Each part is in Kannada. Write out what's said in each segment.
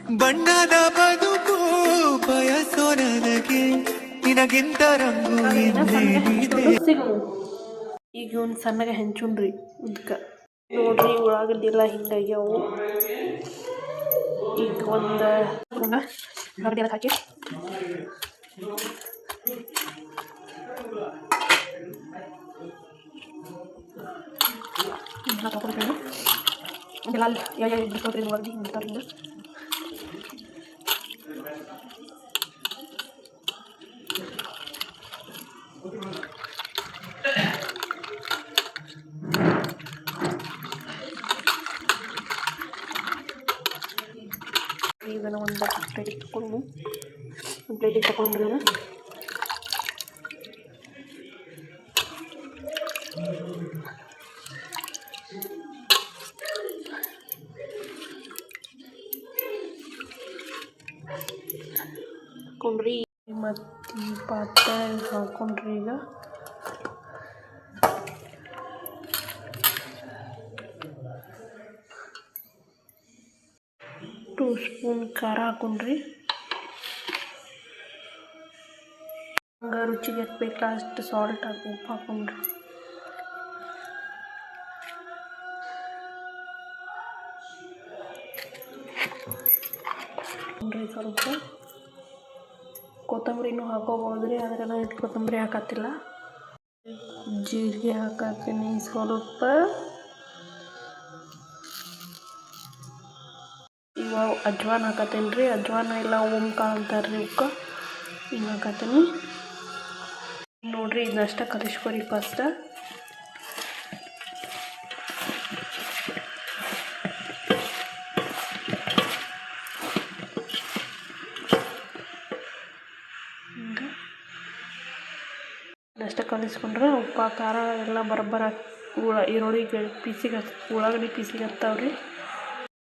ಬಣ್ಣದ ಬದುಕು ಬಯಸೋ ನನಗೆ ನಿನಗಿಂತ ರಂಗು ಇನ್ನೇನಿದೆ. ಈಗ ಒಂದು ಸಣ್ಣಗೆ ಹೆಂಚುಣ್ರಿ ಇದಕ್ಕೆ ನೋಡ್ರಿ ಉಳ್ಳಾಗಡ್ಡಿ ಎಲ್ಲ ಹಿಂಗಾಗ್ಯಾವು. ಈಗ ಒಂದು ಉಳ್ಳಾಗಡ್ಡಿ ಎಲ್ಲ ಹಾಕಿ ತಗೊಳ್ತೀನಿ. ಅದೆಲ್ಲ ಯಾವ ಬಿಡ್ಕೊಳ್ರಿ ಉಳ್ಳಾಗಡ್ಡಿ ಬಿಡ್ತಾರಿಂದ ಇದನ್ನು ಒಂದು ಪ್ಲೇಟಿಗೆ ತಗೊಂಡು ತಗೊಂಡ್ರೆ ಹಾಕೊಂಡ್ರಿ ಮತ್ತು ಈ ಪಾತ್ರೆ ಹಾಕೊಂಡ್ರಿ. ಈಗ 2 ಸ್ಪೂನ್ ಖಾರ ಹಾಕೊಂಡ್ರಿ. ಹಂಗೆ ರುಚಿಗೆ ಎಷ್ಟು ಬೇಕು ಅಷ್ಟು ಸಾಲ್ಟ್ ಉಪ್ಪು ಹಾಕೊಂಡ್ರಿ. ಸ್ವಲ್ಪ ಕೊತ್ತಂಬರಿನೂ ಹಾಕೋಬೋದ್ರಿ, ಆದರೆ ನಾನು ಕೊತ್ತಂಬರಿ ಹಾಕತ್ತಿಲ್ಲ. ಜೀರಿಗೆ ಹಾಕತ್ತೀನಿ ಸ್ವಲ್ಪ. ಇವಾಗ ಅಜ್ವಾನ ಹಾಕತ್ತೀನಿ ರೀ. ಅಜ್ವಾನ ಇಲ್ಲ ಓಂಕಾಳು ಅಂತಾರೆ ರೀ ಇವಕ್ಕೆ. ಹಿಂಗೆ ಹಾಕತ್ತೀನಿ ನೋಡ್ರಿ. ಇದನ್ನಷ್ಟ ಕಲಿಸ್ಕೊರಿ ಫಸ್ಟ್. ಇದಷ್ಟ ಕಲಿಸ್ಕೊಂಡ್ರೆ ಉಪ್ಪು ಖಾರ ಎಲ್ಲ ಬರೋಬ್ಬರ ಈರುಳ್ಳಿಗೆ ಪೀಸಿಗೆ ಉಳ್ಳಾಗಡ್ಡಿ ಪೀಸಿಗೆ ಹತ್ತಾವ್ರಿ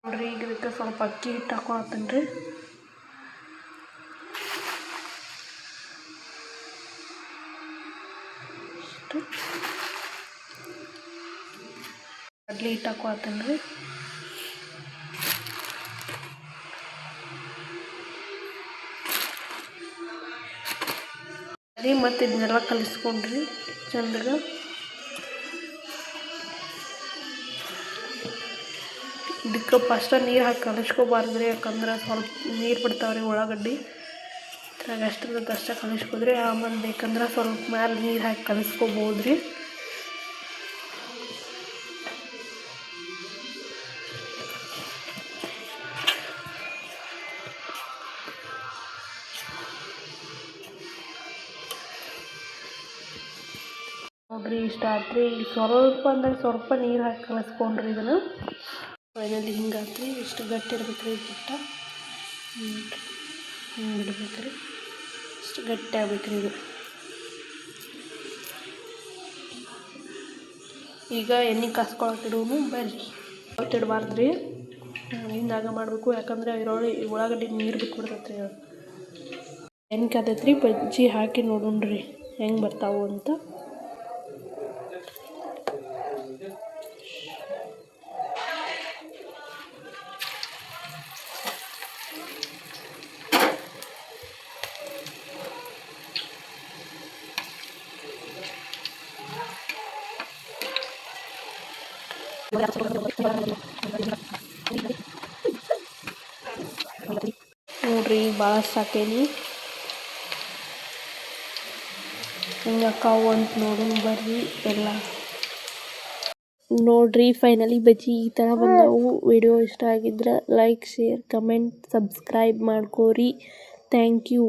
ನೋಡ್ರಿ. ಈಗ ಇದಕ್ಕೆ ಸ್ವಲ್ಪ ಅಕ್ಕಿ ಹಿಟ್ಟು ಹಾಕೊಳತ್ತೀನಿ ರೀ. ಕಡ್ಲಿ ಹಿಟ್ಟು ಹಾಕೊಳತ್ತೀನಿ ರೀ. ಮತ್ತು ಇದನ್ನೆಲ್ಲ ಕಲಿಸ್ಕೊಂಡ್ರಿ ಚಂದಾಗ. ಇದಕ್ಕೆ ಫಸ್ಟ್ ನೀರು ಹಾಕಿ ಕಲಿಸ್ಕೋಬಾರ್ದು ರೀ, ಯಾಕಂದ್ರೆ ಸ್ವಲ್ಪ ನೀರು ಬಿಡ್ತಾವ್ರಿ ಉಳ್ಳಾಗಡ್ಡಿ. ಇದ್ರಾಗ ಅಷ್ಟೇ ಕಲಿಸ್ಕೋದ್ರಿ. ಆಮೇಲೆ ಬೇಕಂದ್ರೆ ಸ್ವಲ್ಪ ಮೇಲೆ ನೀರು ಹಾಕಿ ಕಲಿಸ್ಕೋಬೋದು ರೀ. ನೋಡ್ರಿ ಇಷ್ಟ ಆತ್ರಿ. ಈಗ ಸ್ವಲ್ಪ ಅಂದಾಗ ಸ್ವಲ್ಪ ನೀರು ಹಾಕಿ ಕಲಿಸ್ಕೊಂಡ್ರಿ. ಇದನ್ನು ಫೈನಲಿ ಹಿಂಗಾತ್ರಿ. ಇಷ್ಟು ಗಟ್ಟಿ ಇರ್ಬೇಕ್ರಿ ಹಿಟ್ಟ. ಹಿಂಗೆ ಬಿಡ್ಬೇಕ್ರಿ. ಇಷ್ಟು ಗಟ್ಟಿ ಆಗ್ಬೇಕ್ರಿ ಇದು. ಈಗ ಎಣ್ಣೆ ಕಾಸ್ಕೊಳಕ್ಕೆ ಇಡೋನು ಬರ್ರಿ. ಇಡಬಾರ್ದು ರೀ, ಹಿಂದಾಗ ಮಾಡಬೇಕು. ಯಾಕಂದ್ರೆ ಉಳ್ಳಾಗಡ್ಡಿ ನೀರು ಬಿಟ್ಬಿಡ್ತೈತೆ ರೀ. ಎಣ್ಣೆ ಕಾದೈತ್ರಿ. ಬಜ್ಜಿ ಹಾಕಿ ನೋಡೋಣ್ರಿ ಹೆಂಗೆ ಬರ್ತಾವು ಅಂತ. ನೋಡ್ರಿ ಭಾಳಷ್ಟು ಹಾಕೇನಿ. ಹಿಂಗೆ ಅಕ್ಕಾವು ಅಂತ ನೋಡೋಣ ಬರ್ರಿ ಎಲ್ಲ. ನೋಡ್ರಿ ಫೈನಲಿ ಬಜ್ಜಿ ಈ ಥರ ಬಂದವು. ವಿಡಿಯೋ ಇಷ್ಟ ಆಗಿದ್ರೆ ಲೈಕ್, ಶೇರ್, ಕಮೆಂಟ್, ಸಬ್ಸ್ಕ್ರೈಬ್ ಮಾಡ್ಕೋರಿ. Thank you.